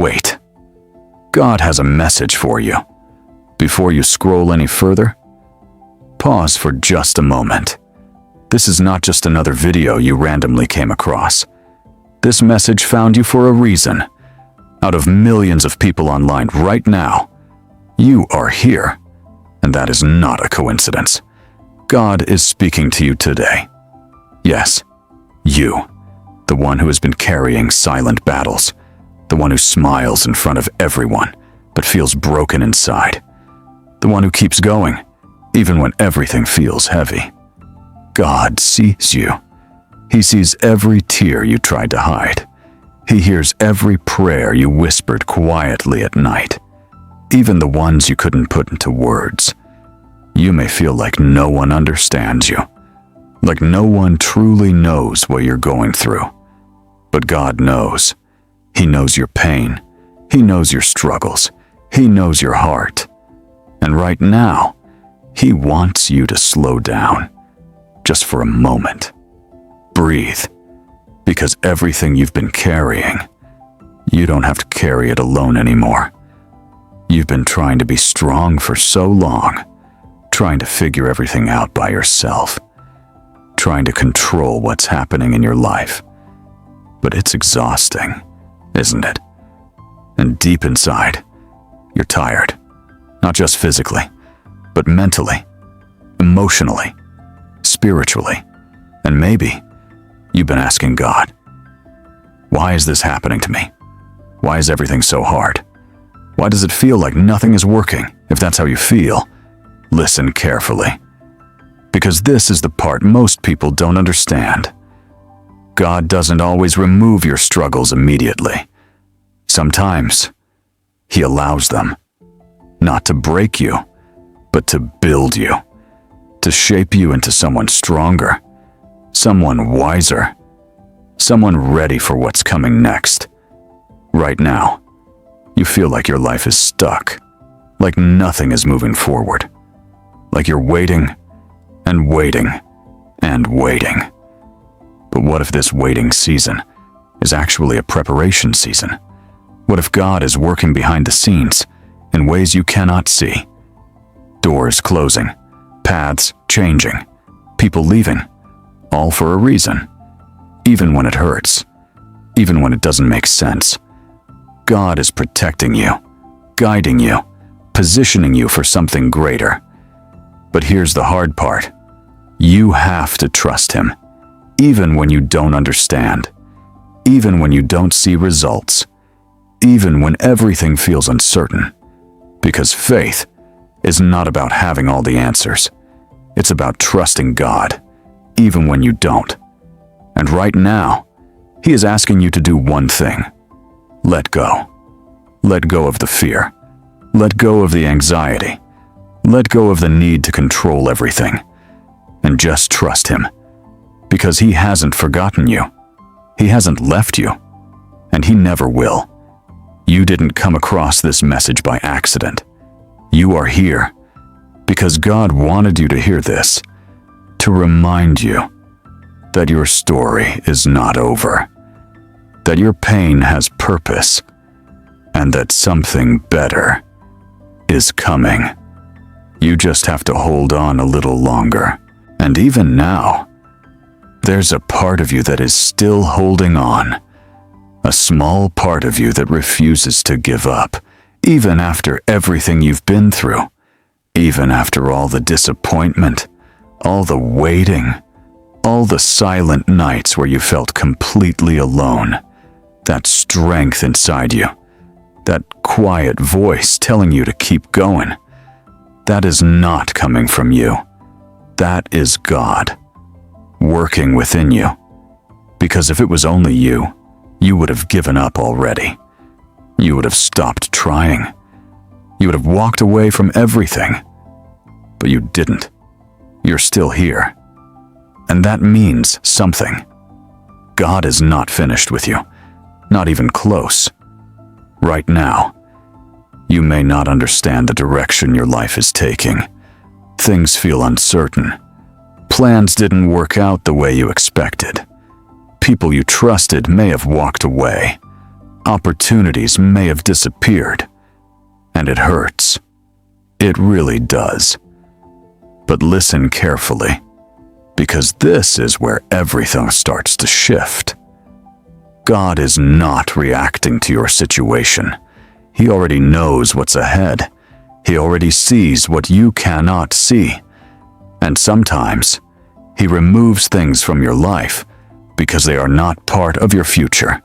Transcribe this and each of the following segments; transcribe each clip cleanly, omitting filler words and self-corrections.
Wait. God has a message for you. Before you scroll any further, pause for just a moment. This is not just another video you randomly came across. This message found you for a reason. Out of millions of people online right now, you are here, and that is not a coincidence. God is speaking to you today. Yes, you, the one who has been carrying silent battles, the one who smiles in front of everyone but feels broken inside, the one who keeps going even when everything feels heavy. God sees you. He sees every tear you tried to hide. He hears every prayer you whispered quietly at night, even the ones you couldn't put into words. You may feel like no one understands you, like no one truly knows what you're going through. But God knows. He knows your pain. He knows your struggles. He knows your heart. And right now, He wants you to slow down, just for a moment. Breathe, because everything you've been carrying, you don't have to carry it alone anymore. You've been trying to be strong for so long, trying to figure everything out by yourself, trying to control what's happening in your life. But it's exhausting, isn't it? And deep inside, you're tired, not just physically, but mentally, emotionally, spiritually, and maybe you've been asking God, why is this happening to me? Why is everything so hard? Why does it feel like nothing is working? If that's how you feel, listen carefully. Because this is the part most people don't understand. God doesn't always remove your struggles immediately. Sometimes He allows them, not to break you, but to build you, to shape you into someone stronger, someone wiser, someone ready for what's coming next. Right now, you feel like your life is stuck, like nothing is moving forward, like you're waiting and waiting and waiting. But what if this waiting season is actually a preparation season? What if God is working behind the scenes in ways you cannot see? Doors closing, paths changing, people leaving, all for a reason. Even when it hurts, even when it doesn't make sense, God is protecting you, guiding you, positioning you for something greater. But here's the hard part. You have to trust Him, even when you don't understand, even when you don't see results, even when everything feels uncertain. Because faith is not about having all the answers. It's about trusting God, even when you don't. And right now, He is asking you to do one thing. Let go. Let go of the fear. Let go of the anxiety. Let go of the need to control everything. And just trust Him. Because He hasn't forgotten you. He hasn't left you. And He never will. You didn't come across this message by accident. You are here because God wanted you to hear this, to remind you that your story is not over, that your pain has purpose, and that something better is coming. You just have to hold on a little longer. And even now, there's a part of you that is still holding on, a small part of you that refuses to give up, even after everything you've been through, even after all the disappointment, all the waiting, all the silent nights where you felt completely alone. That strength inside you, that quiet voice telling you to keep going, that is not coming from you. That is God working within you. Because if it was only you, you would have given up already. You would have stopped trying. You would have walked away from everything. But you didn't. You're still here. And that means something. God is not finished with you. Not even close. Right now, you may not understand the direction your life is taking. Things feel uncertain. Plans didn't work out the way you expected. People you trusted may have walked away. Opportunities may have disappeared, and it hurts. It really does. But listen carefully, because this is where everything starts to shift. God is not reacting to your situation. He already knows what's ahead. He already sees what you cannot see. And sometimes, He removes things from your life because they are not part of your future.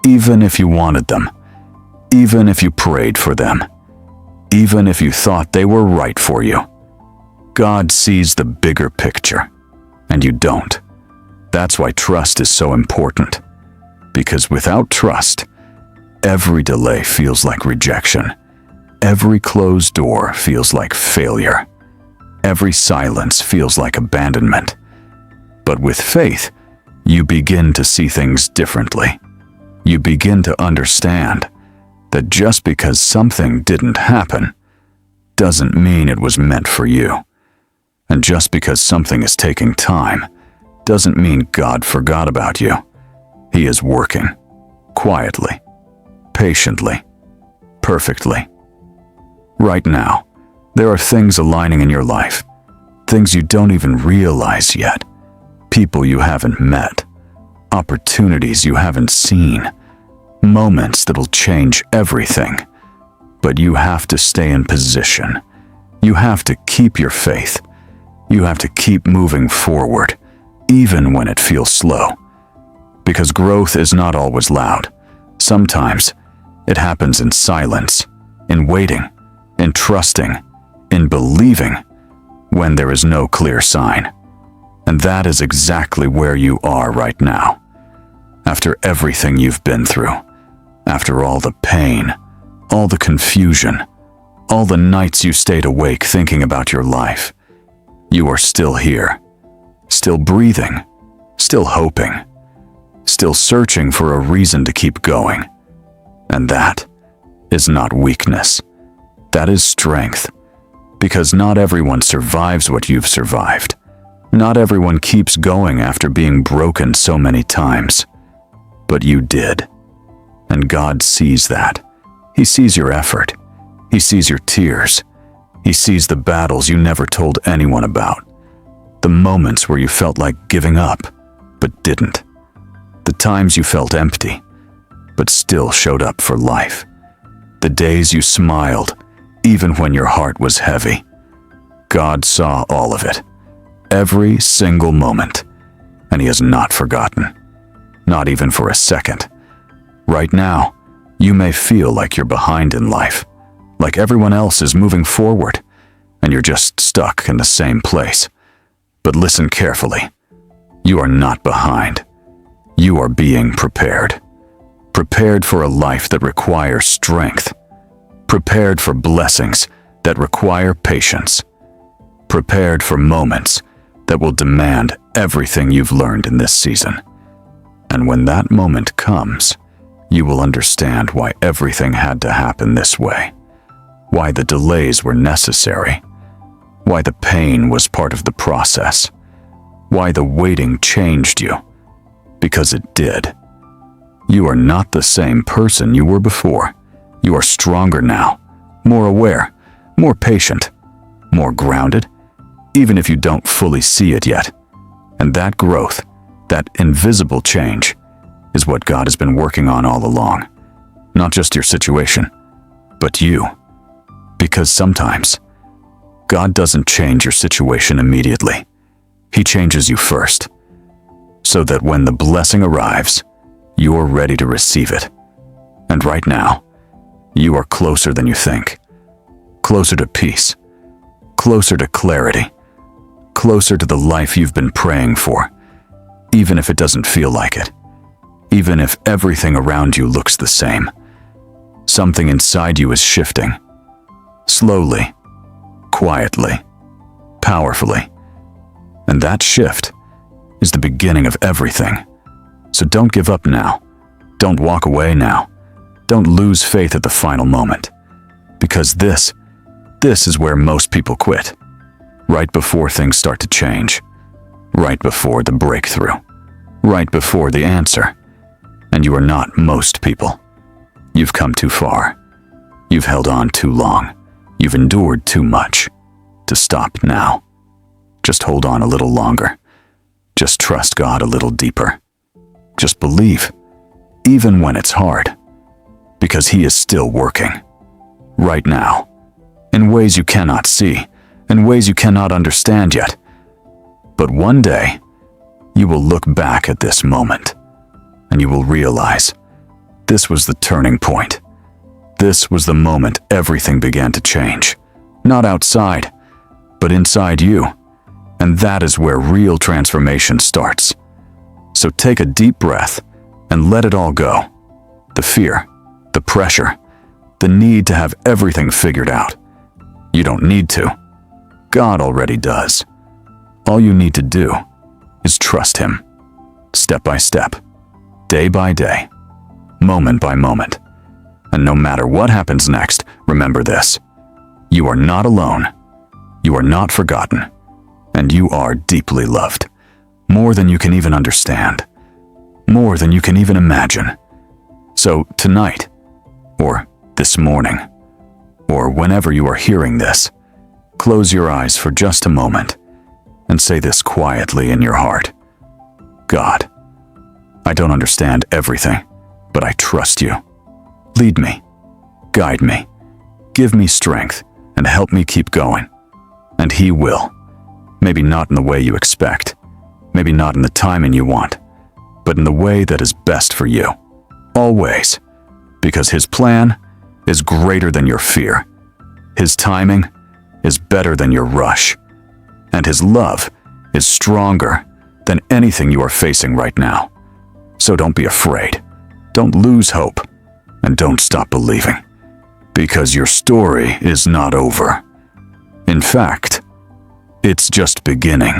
Even if you wanted them, even if you prayed for them, even if you thought they were right for you. God sees the bigger picture, and you don't. That's why trust is so important. Because without trust, every delay feels like rejection. Every closed door feels like failure. Every silence feels like abandonment. But with faith, you begin to see things differently. You begin to understand that just because something didn't happen doesn't mean it was meant for you. And just because something is taking time doesn't mean God forgot about you. He is working, quietly, patiently, perfectly. Right now, there are things aligning in your life, things you don't even realize yet, people you haven't met, opportunities you haven't seen, moments that'll change everything. But you have to stay in position. You have to keep your faith. You have to keep moving forward, even when it feels slow. Because growth is not always loud. Sometimes it happens in silence, in waiting, in trusting, in believing, when there is no clear sign. And that is exactly where you are right now. After everything you've been through, after all the pain, all the confusion, all the nights you stayed awake thinking about your life, you are still here, still breathing, still hoping, still searching for a reason to keep going. And that is not weakness. That is strength. Because not everyone survives what you've survived. Not everyone keeps going after being broken so many times. But you did. And God sees that. He sees your effort. He sees your tears. He sees the battles you never told anyone about. The moments where you felt like giving up, but didn't. The times you felt empty, but still showed up for life. The days you smiled, even when your heart was heavy. God saw all of it. Every single moment. And He has not forgotten. Not even for a second. Right now, you may feel like you're behind in life, like everyone else is moving forward, and you're just stuck in the same place. But listen carefully. You are not behind. You are being prepared. Prepared for a life that requires strength. Prepared for blessings that require patience. Prepared for moments that will demand everything you've learned in this season. And when that moment comes, you will understand why everything had to happen this way, why the delays were necessary, why the pain was part of the process, why the waiting changed you, because it did. You are not the same person you were before. You are stronger now, more aware, more patient, more grounded, even if you don't fully see it yet. And that growth, that invisible change, is what God has been working on all along. Not just your situation, but you. Because sometimes, God doesn't change your situation immediately. He changes you first, so that when the blessing arrives, you're ready to receive it. And right now, you are closer than you think. Closer to peace. Closer to clarity. Closer to the life you've been praying for, even if it doesn't feel like it. Even if everything around you looks the same. Something inside you is shifting. Slowly, quietly, powerfully. And that shift is the beginning of everything. So don't give up now. Don't walk away now. Don't lose faith at the final moment. Because this is where most people quit. Right before things start to change. Right before the breakthrough. Right before the answer. And you are not most people. You've come too far. You've held on too long. You've endured too much to stop now. Just hold on a little longer. Just trust God a little deeper. Just believe, even when it's hard, because He is still working. Right now, in ways you cannot see, in ways you cannot understand yet. But one day, you will look back at this moment, and you will realize this was the turning point. This was the moment everything began to change. Not outside, but inside you. And that is where real transformation starts. So take a deep breath and let it all go. The fear, the pressure, the need to have everything figured out. You don't need to. God already does. All you need to do is trust Him. Step by step, day by day, moment by moment. And no matter what happens next, remember this. You are not alone. You are not forgotten. And you are deeply loved. More than you can even understand. More than you can even imagine. So tonight, or this morning, or whenever you are hearing this, close your eyes for just a moment and say this quietly in your heart. God, I don't understand everything, but I trust you. Lead me, guide me, give me strength, and help me keep going. And He will. Maybe not in the way you expect, maybe not in the timing you want, but in the way that is best for you. Always. Because His plan is greater than your fear. His timing is better than your rush. And His love is stronger than anything you are facing right now. So don't be afraid. Don't lose hope. And don't stop believing. Because your story is not over. In fact, it's just beginning.